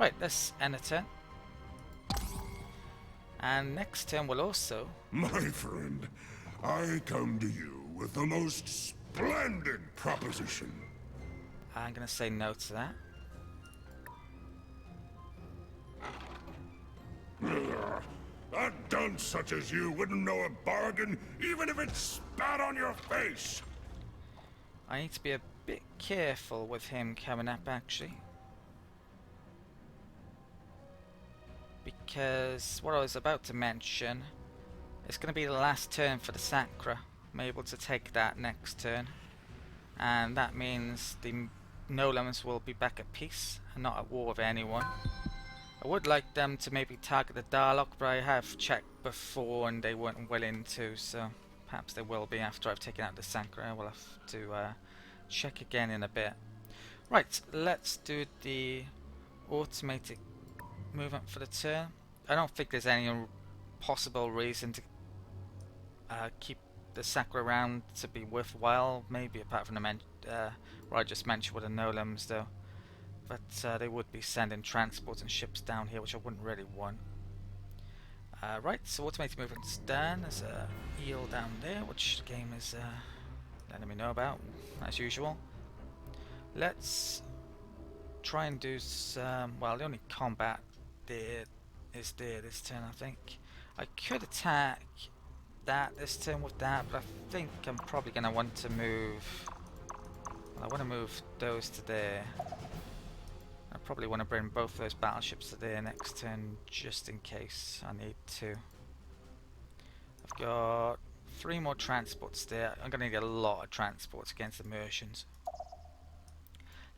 Right, let's end a turn. And next turn we'll also... My friend, I come to you with the most splendid proposition. I'm going to say no to that. A dunce such as you wouldn't know a bargain, even if it spat on your face. I need to be a bit careful with him coming up, actually. Because what I was about to mention, it's going to be the last turn for the Sacre. I'm able to take that next turn. And that means the Nolans will be back at peace and not at war with anyone. I would like them to maybe target the Darlock, but I have checked before and they weren't willing to, so perhaps they will be after I've taken out the Sacre. We'll have to check again in a bit. Right, let's do the automated movement for the turn. I don't think there's any possible reason to keep the Sacre around to be worthwhile, maybe apart from the what I just mentioned with the Nolans though. But they would be sending transports and ships down here, which I wouldn't really want. Right, so automated movement's done. There's a eel down there, which the game is letting me know about, as usual. Let's try and do some... well, the only combat there is there this turn, I think. I could attack that this turn with that, but I think I'm probably going to want to move... well, I want to move those to there. I probably want to bring both those battleships to there next turn, just in case I need to. I've got 3 more transports there. I'm going to need a lot of transports against the Mercians.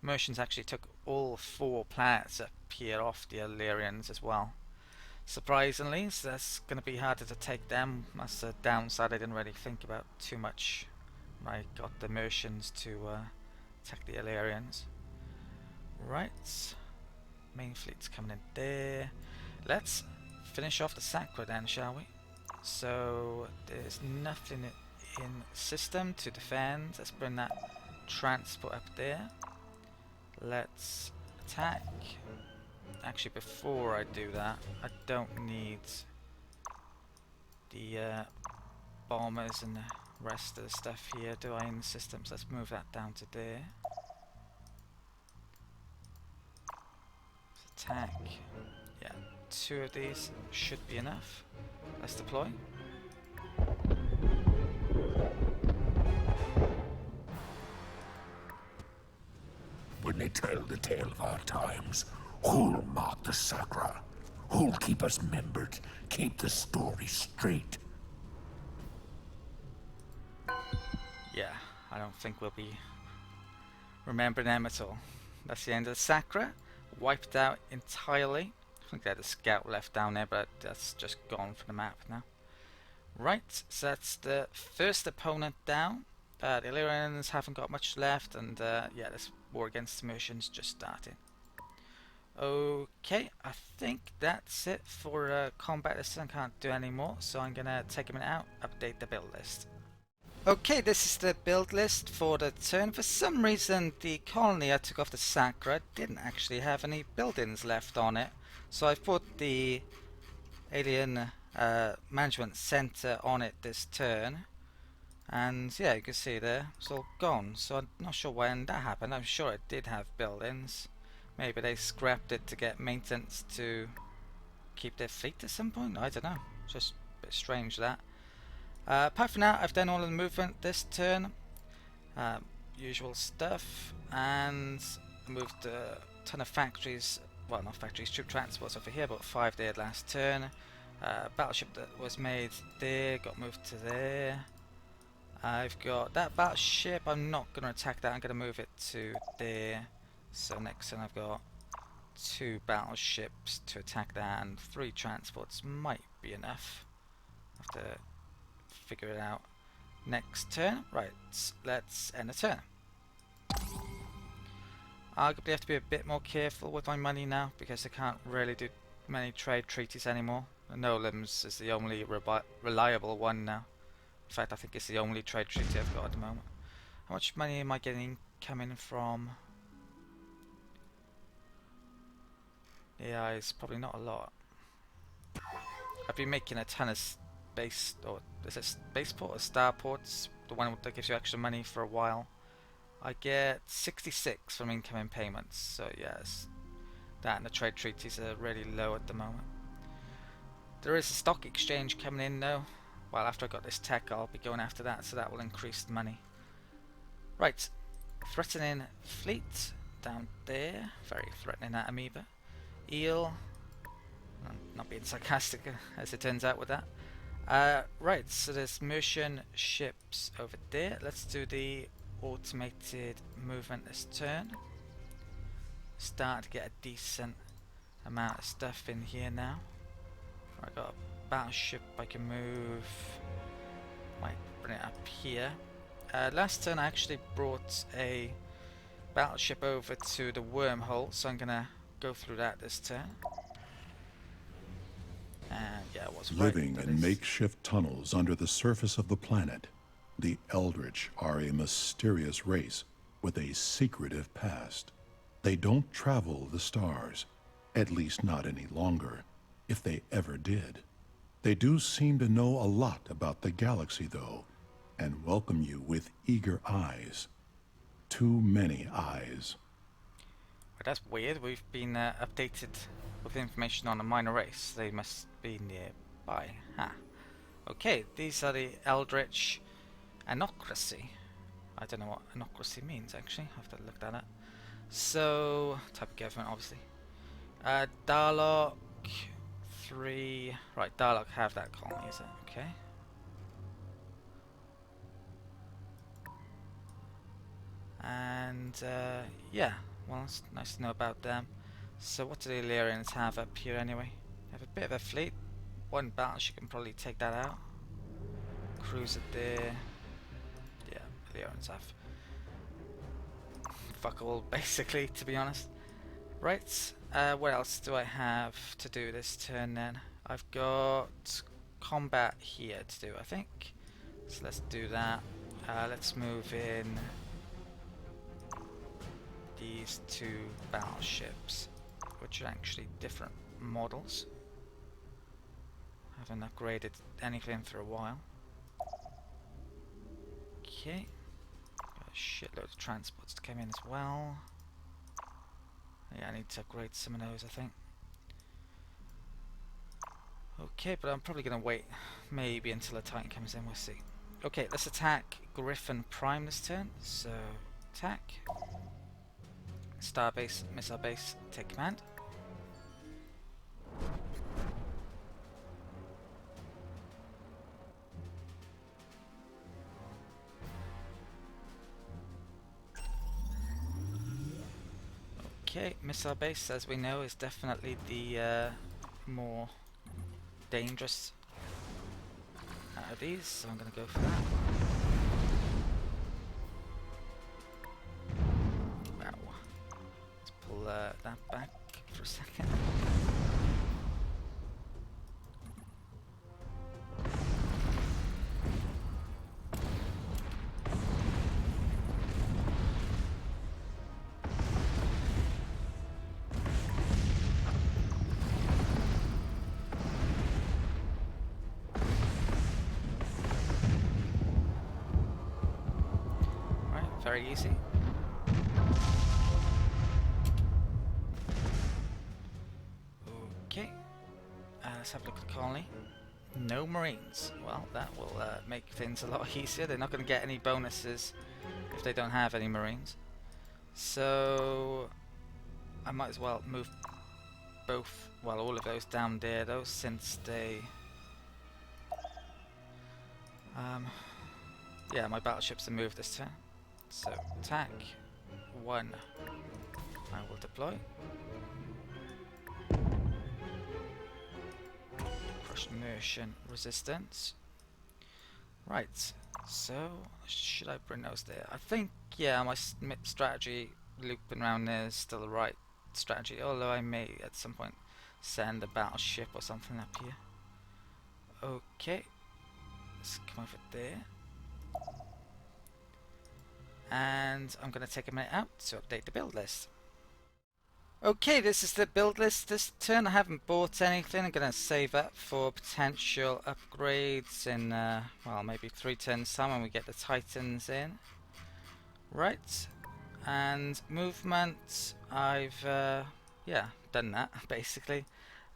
The Mercians actually took all 4 planets up here off the Illyrians as well. Surprisingly, so that's going to be harder to take them. That's a downside I didn't really think about too much when I got the Mercians to attack the Illyrians. Right, main fleet's coming in there. Let's finish off the Sacre then, shall we? So there's nothing in system to defend. Let's bring that transport up there. Let's attack. Actually, before I do that, I don't need the bombers and the rest of the stuff here, do I, in the systems? Let's move that down to there. Attack. Yeah, 2 of these should be enough. Let's deploy. When they tell the tale of our times, who'll mark the Sacre? Who'll keep us membered, keep the story straight? Yeah, I don't think we'll be remembering them at all. That's the end of the Sacre. Wiped out entirely. I think they had a scout left down there, but that's just gone from the map now. Right, so that's the first opponent down. The Illyrians haven't got much left, and yeah, this war against the Mercians just started. Okay, I think that's it for combat. This I can't do any more, so I'm gonna take a minute out, update the build list. Okay, this is the build list for the turn. For some reason, the colony I took off the Sacre didn't actually have any buildings left on it. So I've put the Alien Management Center on it this turn. And yeah, you can see there, it's all gone. So I'm not sure when that happened. I'm sure it did have buildings. Maybe they scrapped it to get maintenance to keep their fleet at some point. I don't know. Just a bit strange that. Apart from that, I've done all of the movement this turn, usual stuff, and moved a ton of factories, well not factories, troop transports over here, but 5 there last turn. Battleship that was made there got moved to there. I've got that battleship, I'm not going to attack that, I'm going to move it to there. So next turn I've got 2 battleships to attack that, and 3 transports might be enough. I have to figure it out next turn. Right, let's end the turn. Arguably have to be a bit more careful with my money now, because I can't really do many trade treaties anymore. Nolans is the only reliable one now. In fact, I think it's the only trade treaty I've got at the moment. How much money am I getting coming from AI is probably not a lot. I've been making a ton of space, or is it spaceport or starports? The one that gives you extra money for a while. I get 66 from incoming payments, so yes, that and the trade treaties are really low at the moment. There is a stock exchange coming in though. Well, after I got this tech, I'll be going after that, so that will increase the money. Right, threatening fleet down there. Very threatening, that amoeba. Eel. I'm not being sarcastic as it turns out with that. Right, so there's Mercian ships over there. Let's do the automated movement this turn. Start to get a decent amount of stuff in here now. I got a battleship I can move. Might bring it up here. Last turn I actually brought a battleship over to the wormhole, so I'm gonna go through that this turn. And yeah, I was right. Living in makeshift tunnels under the surface of the planet, the Eldritch are a mysterious race with a secretive past. They don't travel the stars, at least not any longer, if they ever did. They do seem to know a lot about the galaxy, though, and welcome you with eager eyes. Too many eyes. But that's weird. We've been updated with information on a minor race. They must be nearby. Huh. Okay, these are the Eldritch anocracy. I don't know what anocracy means actually. I have to look that up. So, type of government obviously. Darlock 3. Right, Darlock have that colony, is it? Okay. And yeah, well, it's nice to know about them. So what do the Illyrians have up here anyway? They have a bit of a fleet. One battleship can probably take that out. Cruiser there. Yeah, Illyrians have fuck all basically, to be honest. Right, what else do I have to do this turn then? I've got combat here to do, I think. So let's do that. Let's move in these two battleships, which are actually different models. Haven't upgraded anything for a while. Okay, got a shitload of transports to come in as well. Yeah, I need to upgrade some of those, I think. Okay, but I'm probably going to wait maybe until a Titan comes in, we'll see. Okay, let's attack Griffin Prime this turn. So, attack. Starbase, missile base, take command. Okay, missile base, as we know, is definitely the more dangerous out of these, so I'm going to go for that. Wow. Let's pull that back for a second. Very easy. Okay, let's have a look at the colony. No Marines. Well, that will make things a lot easier. They're not going to get any bonuses if they don't have any Marines. So I might as well move both, well, all of those down there though, since they yeah, my battleships are moved this turn. So, attack 1. I will deploy. Crush Mercian resistance. Right, so should I bring those there? I think, yeah, my strategy looping around there is still the right strategy, although I may at some point send a battleship or something up here. Okay, let's come over there. And I'm going to take a minute out to update the build list. Okay, this is the build list this turn. I haven't bought anything. I'm going to save up for potential upgrades in, well, maybe 3 turns time when we get the Titans in. Right, and movement, I've, yeah, done that, basically.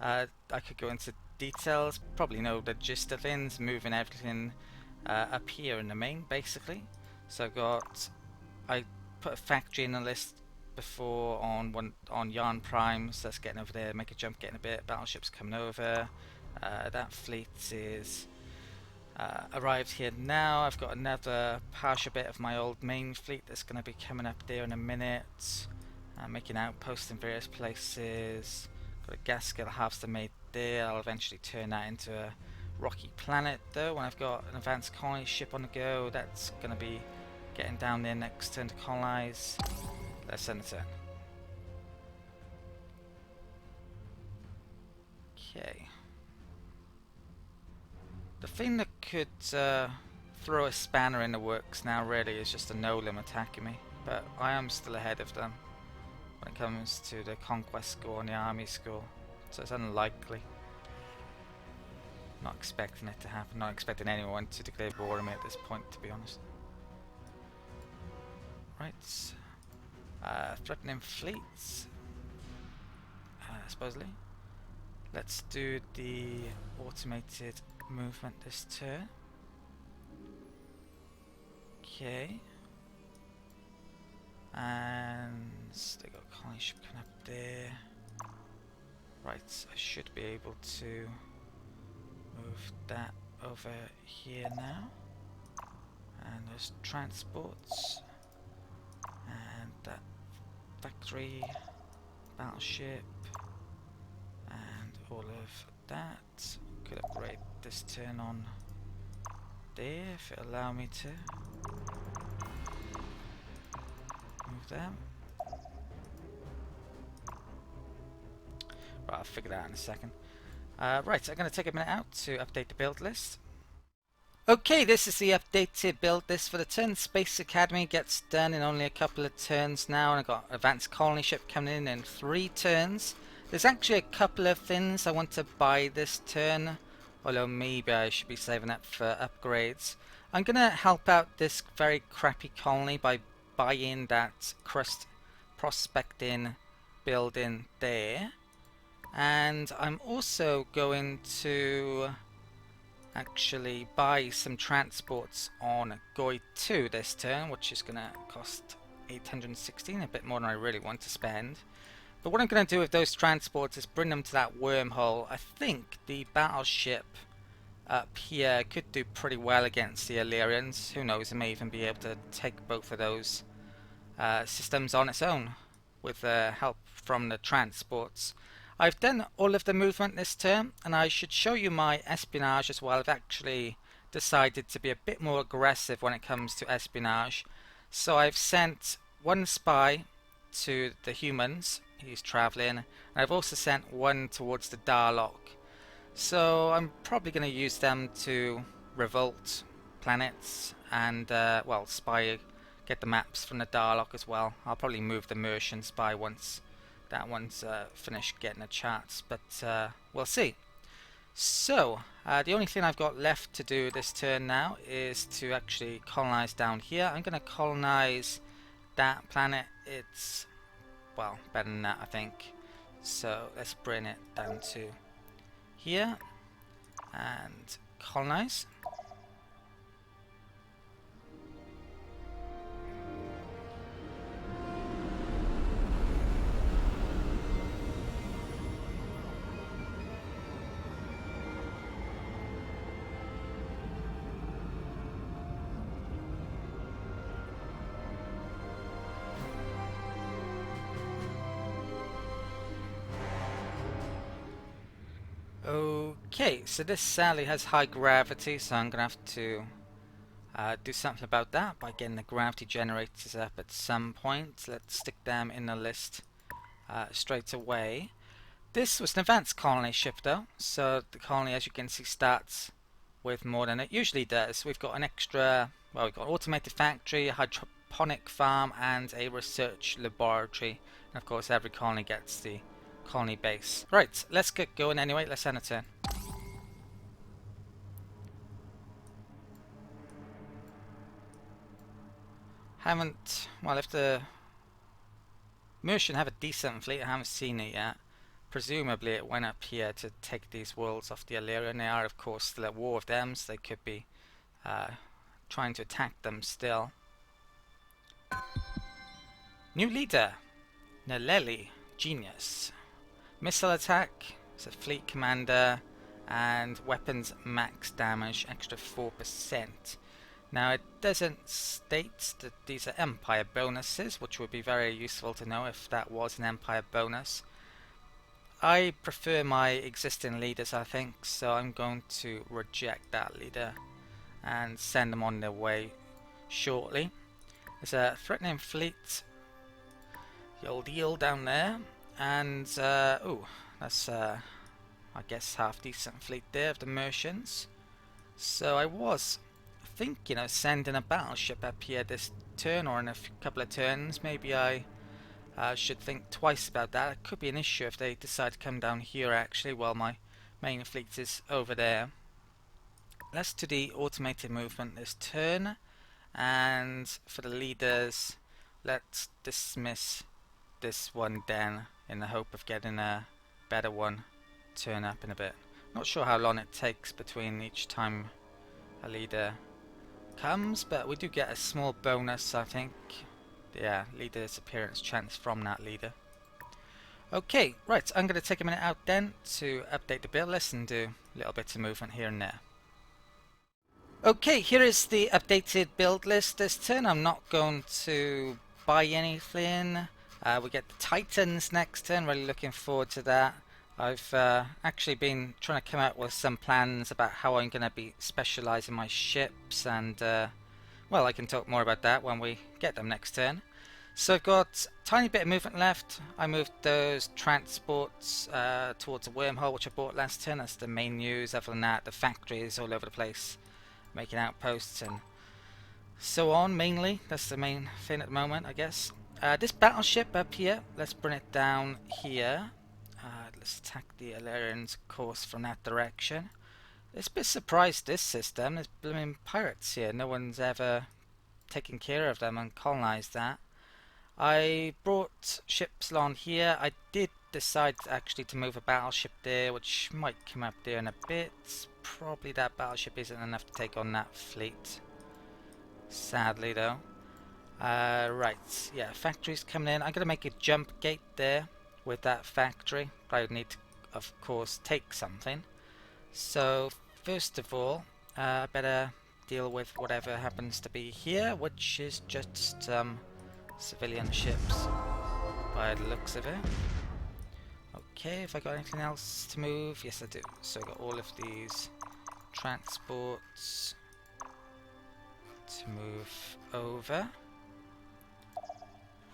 I could go into details, probably know the gist of things, moving everything up here in the main, basically. So I put a factory in the list before on Yarn Primes. That's getting over there. Make a jump, getting a bit. Battleships coming over. That fleet is arrived here now. I've got another partial bit of my old main fleet that's going to be coming up there in a minute. Making outposts in various places. Got a gas skill harvester made there. I'll eventually turn that into a rocky planet though when I've got an advanced colony ship on the go. That's going to be getting down there next turn to colonize. Let's send it in. Okay. The thing that could throw a spanner in the works now really is just a no-limb attacking me, but I am still ahead of them when it comes to the Conquest score and the Army score, so it's unlikely. Not expecting it to happen, not expecting anyone to declare war on me at this point, to be honest. Right, threatening fleets, supposedly. Let's do the automated movement this turn. Okay. And they got a colony ship coming up there. Right, I should be able to move that over here now. And there's transports. And that factory, battleship, and all of that. Could upgrade this turn on there if it allow me to. Move them. Right, I'll figure that out in a second. Right, I'm going to take a minute out to update the build list. Okay, this is the updated build list for the turn. Space Academy gets done in only a couple of turns now, and I've got Advanced Colony Ship coming in 3 turns. There's actually a couple of things I want to buy this turn, although maybe I should be saving up for upgrades. I'm going to help out this very crappy colony by buying that crust prospecting building there. And I'm also going to actually buy some transports on Goi 2 this turn, which is going to cost 816, a bit more than I really want to spend. But what I'm going to do with those transports is bring them to that wormhole. I think the battleship up here could do pretty well against the Illyrians. Who knows, it may even be able to take both of those systems on its own with help from the transports. I've done all of the movement this turn, and I should show you my espionage as well. I've actually decided to be a bit more aggressive when it comes to espionage. So I've sent 1 spy to the humans, he's travelling, and I've also sent 1 towards the Darlock. So I'm probably going to use them to revolt planets and, well, spy, get the maps from the Darlock as well. I'll probably move the Mercian spy once that one's finished getting a chance, but we'll see. So, the only thing I've got left to do this turn now is to actually colonize down here. I'm going to colonize that planet. It's, well, better than that, I think. So, let's bring it down to here and colonize. Okay, so this sadly has high gravity, so I'm going to have to do something about that by getting the gravity generators up at some point. Let's stick them in the list straight away. This was an advanced colony ship though, so the colony, as you can see, starts with more than it usually does. We've got an extra, well, we've got an automated factory, hydroponic farm and a research laboratory. And of course every colony gets the colony base. Right, let's get going anyway. Let's end a turn. Well, if the Mercian have a decent fleet, I haven't seen it yet. Presumably it went up here to take these worlds off the Illyrian. They are of course still at war with them, so they could be trying to attack them still. New leader, Naleli, genius. Missile attack, it's a fleet commander, and weapons max damage, extra 4%. Now it doesn't state that these are empire bonuses, which would be very useful to know if that was an empire bonus. I prefer my existing leaders, I think, so I'm going to reject that leader and send them on their way shortly. There's a threatening fleet, the old eel down there, and oh, that's I guess half decent fleet there of the Mercians. So I was thinking of sending a battleship up here this turn, or in a couple of turns. Maybe I should think twice about that. It could be an issue if they decide to come down here actually while my main fleet is over there. Let's do the automated movement this turn, and for the leaders let's dismiss this one then in the hope of getting a better one turn up in a bit. Not sure how long it takes between each time a leader comes, but we do get a small bonus, I think. Yeah, leader's appearance chance from that leader. Okay, right, I'm going to take a minute out then to update the build list and do little bits of movement here and there. Okay, here is the updated build list this turn. I'm not going to buy anything. We get the Titans next turn, really looking forward to that. I've actually been trying to come up with some plans about how I'm going to be specialising my ships, and well, I can talk more about that when we get them next turn. So I've got a tiny bit of movement left. I moved those transports towards a wormhole which I bought last turn. That's the main news. Other than that, the factory is all over the place, making outposts and so on. Mainly, that's the main thing at the moment, I guess. This battleship up here, let's bring it down here. Let's attack the Illyrians, of course, from that direction. It's a bit surprised, this system. There's blooming pirates here. No one's ever taken care of them and colonized that. I brought ship Psilon here. I did decide actually to move a battleship there, which might come up there in a bit. Probably that battleship isn't enough to take on that fleet, sadly though. Right, yeah, factory's coming in. I'm going to make a jump gate there with that factory. I would need to, of course, take something. So first of all, I better deal with whatever happens to be here, which is just civilian ships by the looks of it. Okay, if I got anything else to move? Yes, I do. So I got all of these transports to move over.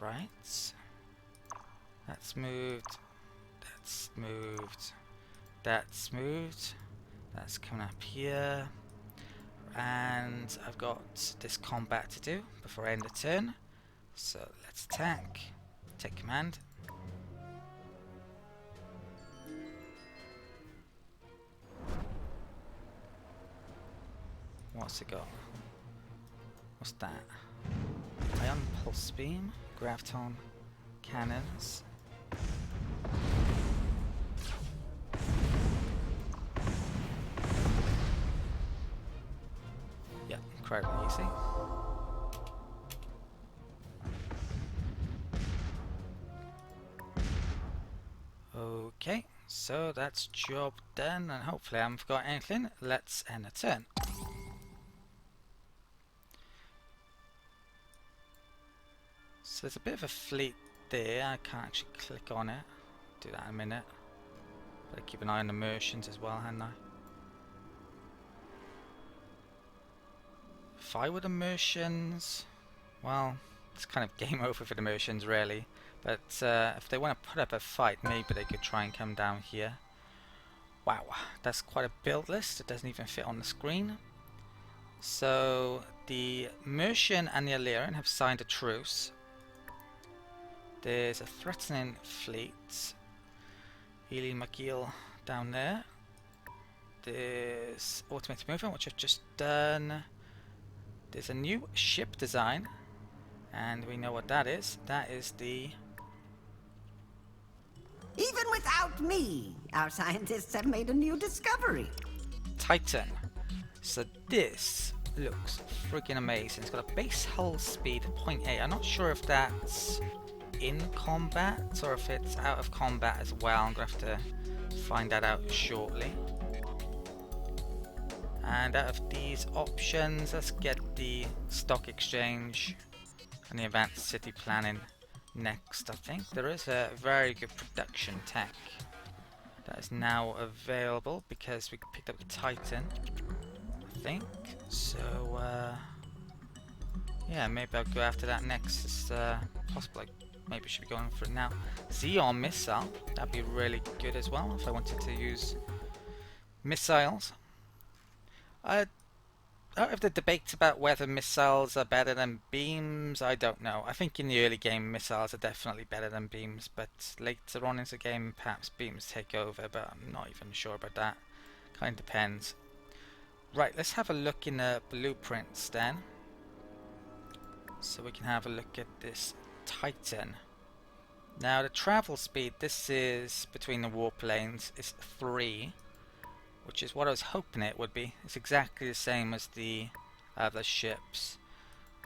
Right. That's moved. That's moved. That's moved. That's coming up here. And I've got this combat to do before I end the turn. So let's attack. Take command. What's it got? What's that? Ion pulse beam, graviton cannons. Yeah, incredibly easy. Okay, so that's job done, and hopefully I haven't forgot anything. Let's end the turn. So there's a bit of a fleet there. I can't actually click on it. Do that in a minute. Better keep an eye on the Mercians as well, hadn't I? If I were the Mercians, well, it's kind of game over for the Mercians really. But if they want to put up a fight, maybe they could try and come down here. Wow, that's quite a build list. It doesn't even fit on the screen. So the Mercian and the Illyrian have signed a truce. There's a threatening fleet. Ely McGill down there. There's automated movement, which I've just done. There's a new ship design, and we know what that is. That is the Even without me, our scientists have made a new discovery. Titan. So this looks freaking amazing. It's got a base hull speed of 0.8. I'm not sure if that's in combat or if it's out of combat as well. I'm going to have to find that out shortly. And out of these options, let's get the stock exchange and the advanced city planning next. I think there is a very good production tech that is now available because we picked up the Titan, I think. So yeah, maybe I'll go after that next. It's possible I maybe should be going for it now. Xeon missile, that'd be really good as well if I wanted to use missiles. Out of the debate about whether missiles are better than beams, I don't know. I think in the early game missiles are definitely better than beams, but later on in the game perhaps beams take over, but I'm not even sure about that. Kind of depends. Right, let's have a look in the blueprints then. So we can have a look at this Titan. Now the travel speed, this is between the warp lanes, is 3. Which is what I was hoping it would be. It's exactly the same as the other ships.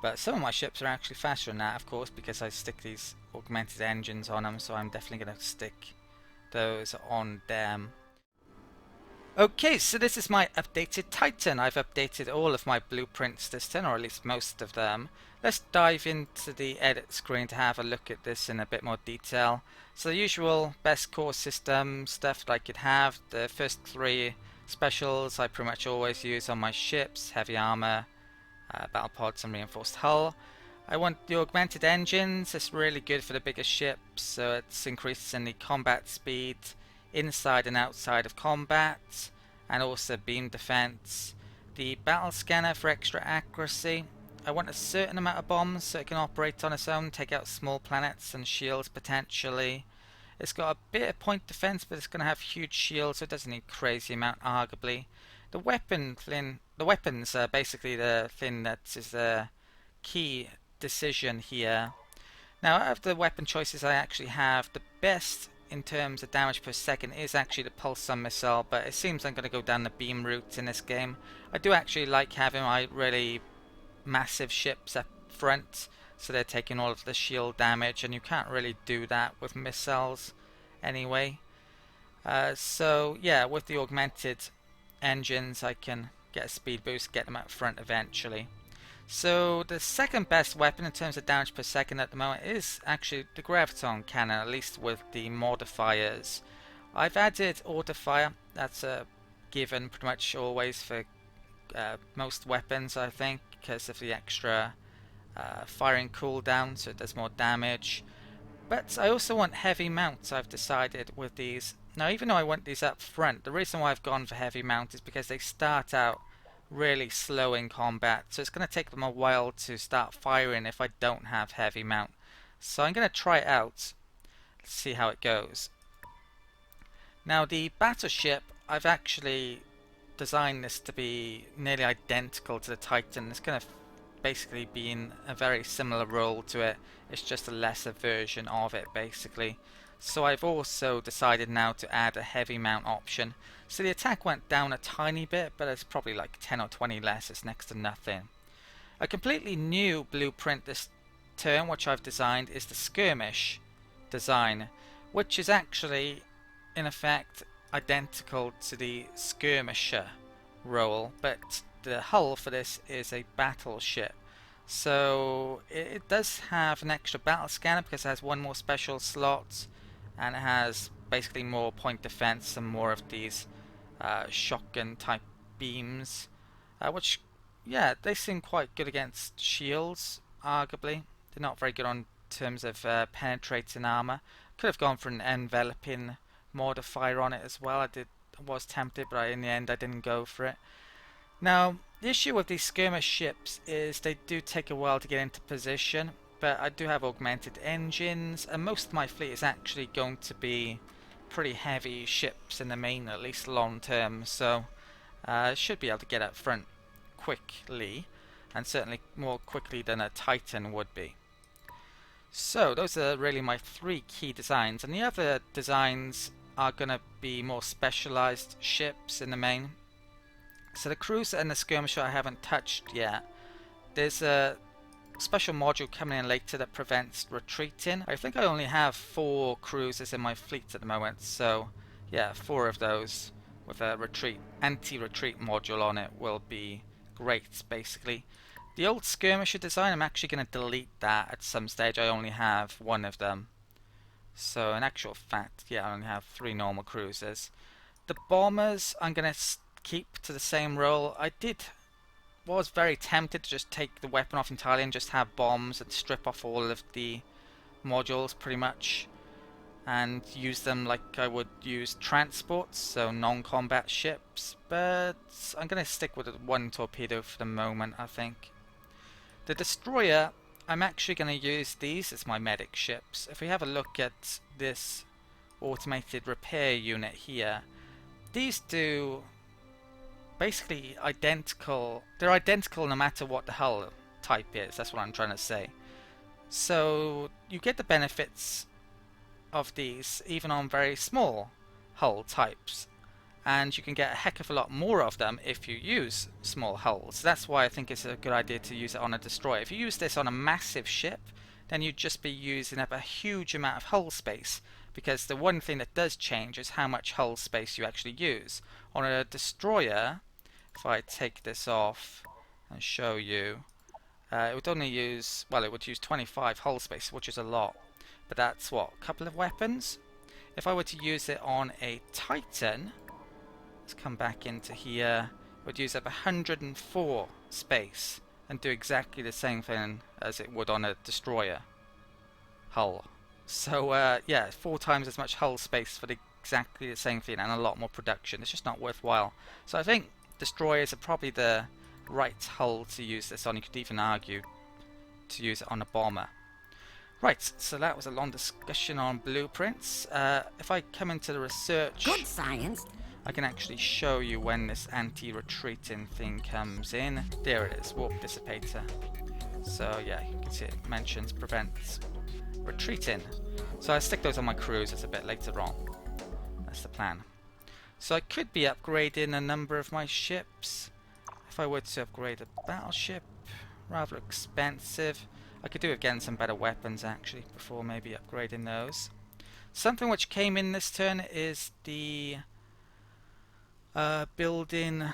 But some of my ships are actually faster than that, of course, because I stick these augmented engines on them, so I'm definitely going to stick those on them. Okay, so this is my updated Titan. I've updated all of my blueprints this turn, or at least most of them. Let's dive into the edit screen to have a look at this in a bit more detail. So the usual best core system stuff that I could have. The first 3 specials I pretty much always use on my ships: heavy armor, battle pods and reinforced hull. I want the augmented engines. It's really good for the bigger ships, so it's increasing the combat speed inside and outside of combat, and also beam defense. The battle scanner for extra accuracy. I want a certain amount of bombs so it can operate on its own, take out small planets and shields potentially. It's got a bit of point defense, but it's going to have huge shields, so it doesn't need crazy amount arguably. The weapons are basically the thing that is the key decision here. Now, out of the weapon choices I actually have, the best in terms of damage per second is actually the Psilon missile, but it seems I'm going to go down the beam route in this game. I do actually like having my really massive ships up front, so they're taking all of the shield damage, and you can't really do that with missiles anyway. So yeah, with the augmented engines I can get a speed boost, get them up front eventually. So the second best weapon in terms of damage per second at the moment is actually the graviton cannon, at least with the modifiers. I've added autofire. That's a given pretty much always for most weapons, I think, because of the extra firing cooldown, so it does more damage. But I also want heavy mounts, I've decided, with these. Now, even though I want these up front, the reason why I've gone for heavy mount is because they start out really slow in combat, so it's going to take them a while to start firing if I don't have heavy mount. So I'm going to try it out. Let's see how it goes. Now, the battleship, I've actually designed this to be nearly identical to the Titan. It's going to basically be in a very similar role to it. It's just a lesser version of it, basically. So I've also decided now to add a heavy mount option. So the attack went down a tiny bit, but it's probably like 10 or 20 less. It's next to nothing. A completely new blueprint this turn, which I've designed, is the skirmish design, which is actually in effect identical to the skirmisher role, but the hull for this is a battleship. So it does have an extra battle scanner because it has one more special slot, and it has basically more point defense and more of these shotgun type beams, which, yeah, they seem quite good against shields, arguably. They're not very good on terms of penetrating armor. Could have gone for an enveloping modifier on it as well. I was tempted, but in the end I didn't go for it. Now, the issue with these skirmish ships is they do take a while to get into position, but I do have augmented engines, and most of my fleet is actually going to be pretty heavy ships in the main, at least long term, so should be able to get up front quickly, and certainly more quickly than a Titan would be. So those are really my three key designs, and the other designs are going to be more specialized ships in the main. So the cruiser and the skirmisher I haven't touched yet. There's a special module coming in later that prevents retreating. I think I only have 4 cruisers in my fleet at the moment, so yeah, 4 of those with a anti-retreat module on it will be great, basically. The old skirmisher design, I'm actually going to delete that at some stage. I only have 1 of them. So in actual fact, yeah, I only have 3 normal cruisers. The bombers I'm going to keep to the same role. Was very tempted to just take the weapon off entirely and just have bombs and strip off all of the modules pretty much, and use them like I would use transports, so non-combat ships, but I'm going to stick with 1 torpedo for the moment, I think. The destroyer, I'm actually going to use these as my medic ships. If we have a look at this automated repair unit here, these do basically identical. They're identical no matter what the hull type is. That's what I'm trying to say. So you get the benefits of these even on very small hull types, and you can get a heck of a lot more of them if you use small hulls. That's why I think it's a good idea to use it on a destroyer. If you use this on a massive ship, then you'd just be using up a huge amount of hull space, because the one thing that does change is how much hull space you actually use. On a destroyer, if I take this off and show you, it would only use, well, it would use 25 hull space, which is a lot, but that's what, a couple of weapons? If I were to use it on a Titan, let's come back into here, it would use up 104 space and do exactly the same thing as it would on a destroyer hull. So yeah, 4 times as much hull space for exactly the same thing and a lot more production. It's just not worthwhile. So I think destroyers are probably the right hull to use this on. You could even argue to use it on a bomber. Right, so that was a long discussion on blueprints. If I come into the research, Good science. I can actually show you when this anti-retreating thing comes in. There it is, warp dissipator. So yeah, you can see it mentions prevents retreating. So I stick those on my cruisers a bit later on. That's the plan. So I could be upgrading a number of my ships. If I were to upgrade a battleship, rather expensive. I could do again some better weapons actually before maybe upgrading those. Something which came in this turn is the building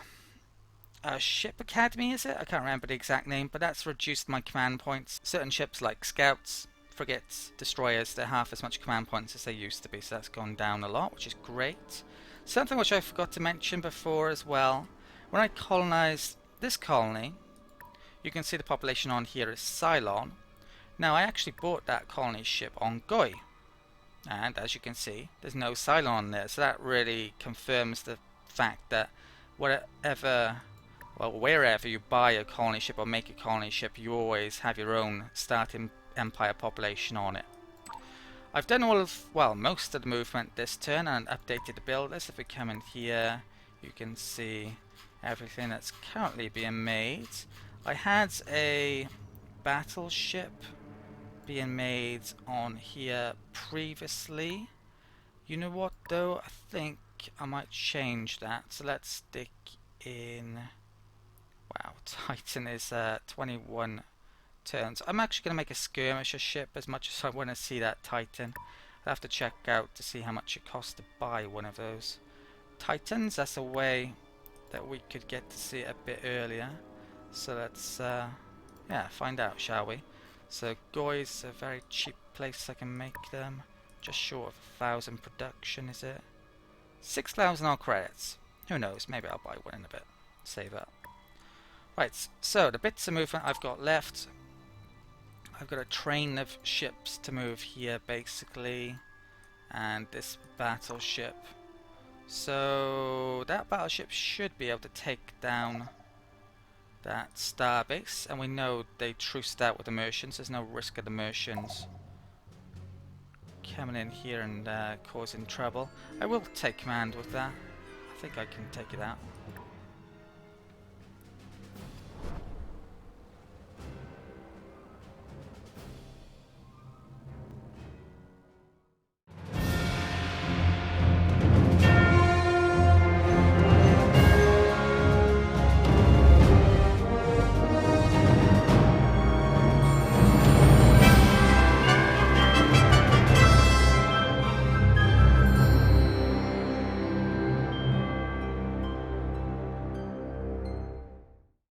a ship academy, is it? I can't remember the exact name, but that's reduced my command points. Certain ships like scouts, frigates, destroyers, they're half as much command points as they used to be, so that's gone down a lot, which is great. Something which I forgot to mention before as well, when I colonized this colony, you can see the population on here is Psilon. Now I actually bought that colony ship on Goi, and as you can see there's no Psilon there, so that really confirms the fact that wherever you buy a colony ship or make a colony ship, you always have your own starting empire population on it. I've done most of the movement this turn and updated the builders. If we come in here, you can see everything that's currently being made. I had a battleship being made on here previously. You know what though? I think I might change that. So let's stick in. Wow, Titan is 21 turns. I'm actually going to make a skirmisher ship as much as I want to see that Titan. I'll have to check out to see how much it costs to buy one of those Titans. That's a way that we could get to see it a bit earlier. So let's find out, shall we? So Goi's a very cheap place I can make them. Just short of 1,000 production, is it? 6,000 odd credits. Who knows, maybe I'll buy one in a bit. Save up. Right, so the bits of movement I've got left. I've got a train of ships to move here basically, and this battleship. So that battleship should be able to take down that starbase, and we know they truced out with the Mercians. There's no risk of the Mercians coming in here and causing trouble. I will take command with that. I think I can take it out.